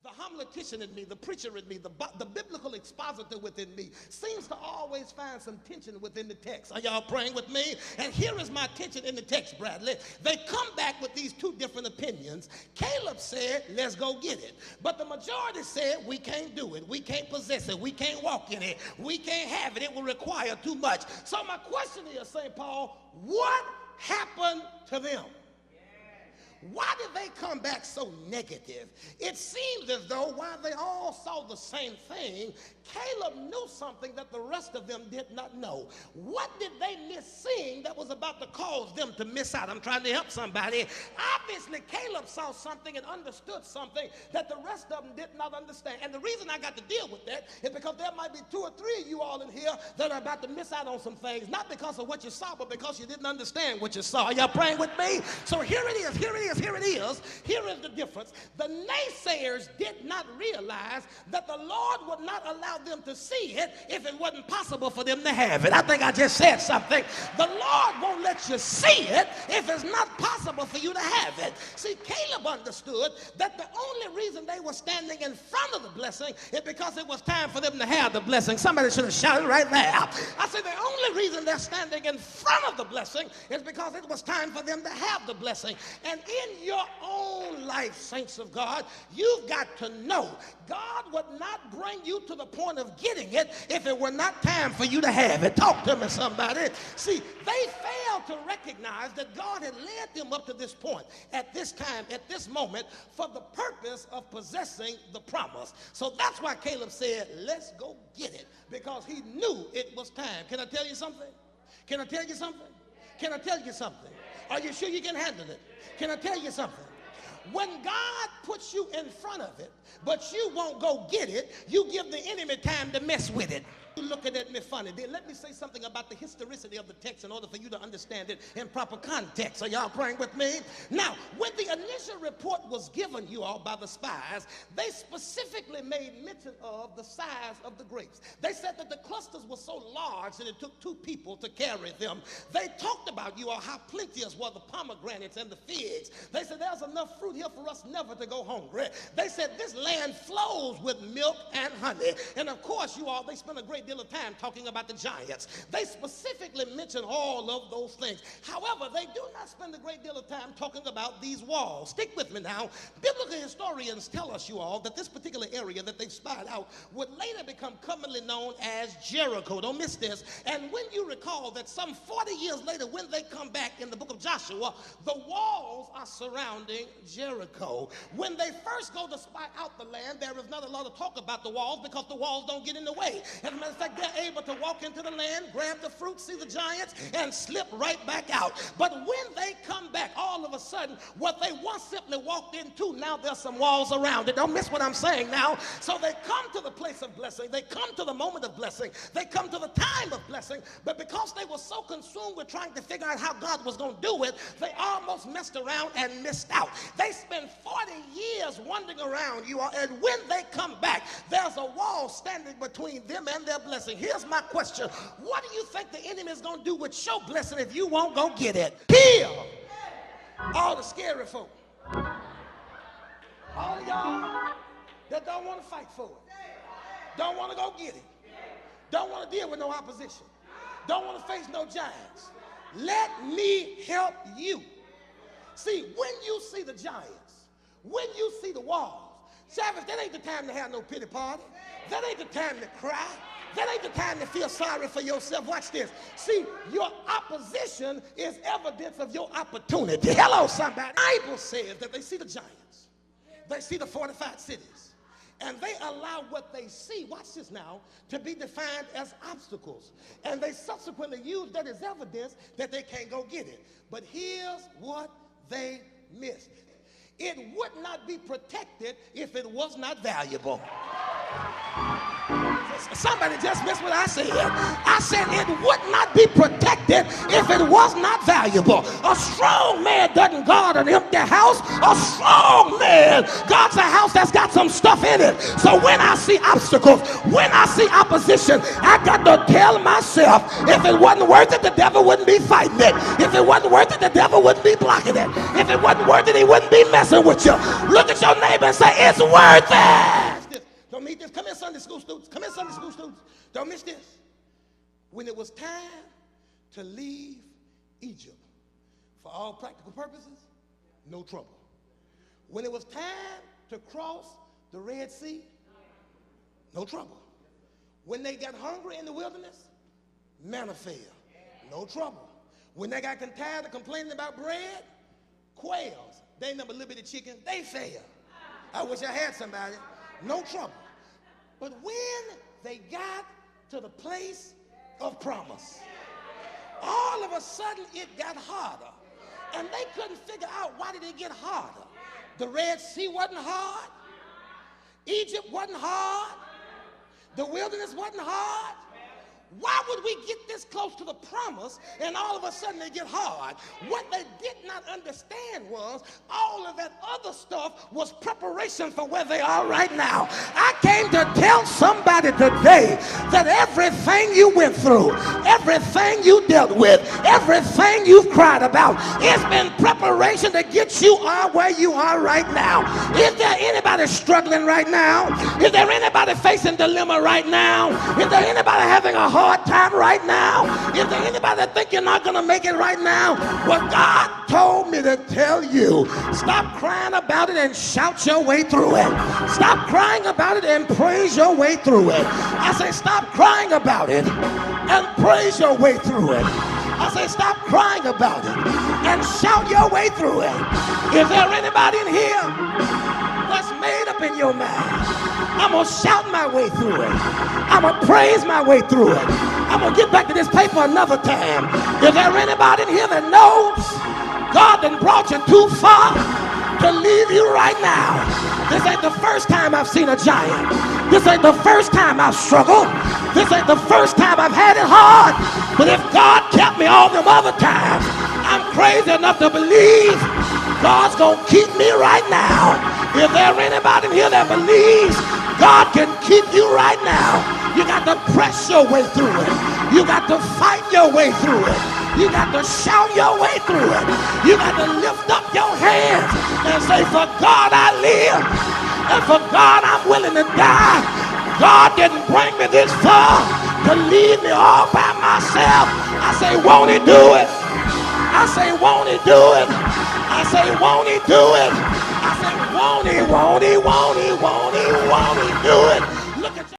The homiletician in me, the preacher in me, the biblical expositor within me seems to always find some tension within the text. Are y'all praying with me? And here is my tension in the text, Bradley. They come back with these two different opinions. Caleb said, let's go get it. But the majority said, we can't do it. We can't possess it. We can't walk in it. We can't have it. It will require too much. So my question is, St. Paul, what happened to them? Why did they come back so negative? It seems as though while they all saw the same thing, Caleb knew something that the rest of them did not know. What did they miss seeing that was about to cause them to miss out? I'm trying to help somebody. Obviously, Caleb saw something and understood something that the rest of them did not understand. And the reason I got to deal with that is because there might be 2 or 3 of you all in here that are about to miss out on some things, not because of what you saw, but because you didn't understand what you saw. Are y'all praying with me? So here it is, here it is. Here is the difference. The naysayers did not realize that the Lord would not allow them to see it if it wasn't possible for them to have it. I think I just said something. The Lord won't let you see it if it's not possible for you to have it. See, Caleb understood that the only reason they were standing in front of the blessing is because it was time for them to have the blessing. Somebody should have shouted right there. I said the only reason they're standing in front of the blessing is because it was time for them to have the blessing. And in your own life, saints of God, you've got to know God would not bring you to the point of getting it if it were not time for you to have it. Talk to me, somebody. See, they failed to recognize that God had led them up to this point, at this time, at this moment, for the purpose of possessing the promise. So that's why Caleb said, let's go get it, because he knew it was time. Can I tell you something? Can I tell you something? Can I tell you something? Are you sure you can handle it? Can I tell you something? When God puts you in front of it, but you won't go get it, you give the enemy time to mess with it. You're looking at me funny. Then let me say something about the historicity of the text in order for you to understand it in proper context. Are y'all praying with me? Now, when the initial report was given you all by the spies, they specifically made mention of the size of the grapes. They said that the clusters were so large that it took 2 people to carry them. They talked about you all how plenteous were the pomegranates and the figs. They said there's enough fruit here for us never to go hungry. They said this land flows with milk and honey. And of course, you all, they spent a great deal of time talking about the giants. They specifically mention all of those things. However, they do not spend a great deal of time talking about these walls. Stick with me now. Biblical historians tell us, you all, that this particular area that they've spied out would later become commonly known as Jericho. Don't miss this. And when you recall that some 40 years later, when they come back in the book of Joshua, the walls are surrounding Jericho. When they first go to spy out the land, there is not a lot of talk about the walls because the walls don't get in the way. As a matter of fact, they're able to walk into the land, grab the fruit, see the giants, and slip right back out. But when they come back, all of a sudden, what they once simply walked into, now there's some walls around it. Don't miss what I'm saying now. So they come to the place of blessing. They come to the moment of blessing. They come to the time of blessing. But because they were so consumed with trying to figure out how God was going to do it, they almost messed around and missed out. They spent 40 years wandering around, you all, and when they come back, there's a wall standing between them and their blessing. Here's my question. What do you think the enemy is going to do with your blessing if you won't go get it? Kill all the scary folk. All of y'all that don't want to fight for it. Don't want to go get it. Don't want to deal with no opposition. Don't want to face no giants. Let me help you. See, when you see the giants, when you see the walls, Savage, that ain't the time to have no pity party. That ain't the time to cry. That ain't the time to feel sorry for yourself. Watch this. See, your opposition is evidence of your opportunity. Hello, somebody. The Bible says that they see the giants. They see the fortified cities. And they allow what they see, watch this now, to be defined as obstacles. And they subsequently use that as evidence that they can't go get it. But here's what they missed. It would not be protected if it was not valuable. Somebody just missed what I said. I said it would not be protected if it was not valuable. A strong man doesn't guard an empty house. A strong man man. God's a house that's got some stuff in it. So when I see obstacles, when I see opposition, I got to tell myself, if it wasn't worth it, the devil wouldn't be fighting it. If it wasn't worth it, the devil wouldn't be blocking it. If it wasn't worth it, he wouldn't be messing with you. Look at your neighbor and say, it's worth it. Don't meet this. Come here, Sunday school students. Come here, Sunday school students. Don't miss this. When it was time to leave Egypt, for all practical purposes, no trouble. When it was time to cross the Red Sea, no trouble. When they got hungry in the wilderness, manna fell, no trouble. When they got tired of complaining about bread, quails, they ain't number little bitty chicken, they fell. I wish I had somebody, no trouble. But when they got to the place of promise, all of a sudden it got harder. And they couldn't figure out, why did it get harder? The Red Sea wasn't hard. Egypt wasn't hard. The wilderness wasn't hard. Why would we get this close to the promise and all of a sudden it get hard? What they did not understand was all of that other stuff was preparation for where they are right now. I came to tell somebody today that everything you went through, everything you dealt with, everything you've cried about, it's been preparation to get you where you are right now. Is there anybody struggling right now? Is there anybody facing dilemma right now? Is there anybody having a hard time right now? Is there anybody that think you're not going to make it right now? Well, God told me to tell you, stop crying about it and shout your way through it. Stop crying about it and praise your way through it. I say stop crying about it and praise your way through it. I say stop crying about it and shout your way through it. Is there anybody in here that's made up in your mind? I'm going to shout my way through it. I'm going to praise my way through it. I'm going to get back to this paper another time. Is there anybody in here that knows God done brought you too far to leave you right now? This ain't the first time I've seen a giant. This ain't the first time I've struggled. This ain't the first time I've had it hard. But if God kept me all them other times, I'm crazy enough to believe God's going to keep me right now. Is there anybody in here that believes God can keep you right now? You got to press your way through it. You got to fight your way through it. You got to shout your way through it. You got to lift up your hands and say, for God I live, and for God I'm willing to die. God didn't bring me this far to leave me all by myself. I say, won't he do it? I say, won't he do it? I say, won't he do it? I say, won't he, won't he, won't he, won't he, won't he do it?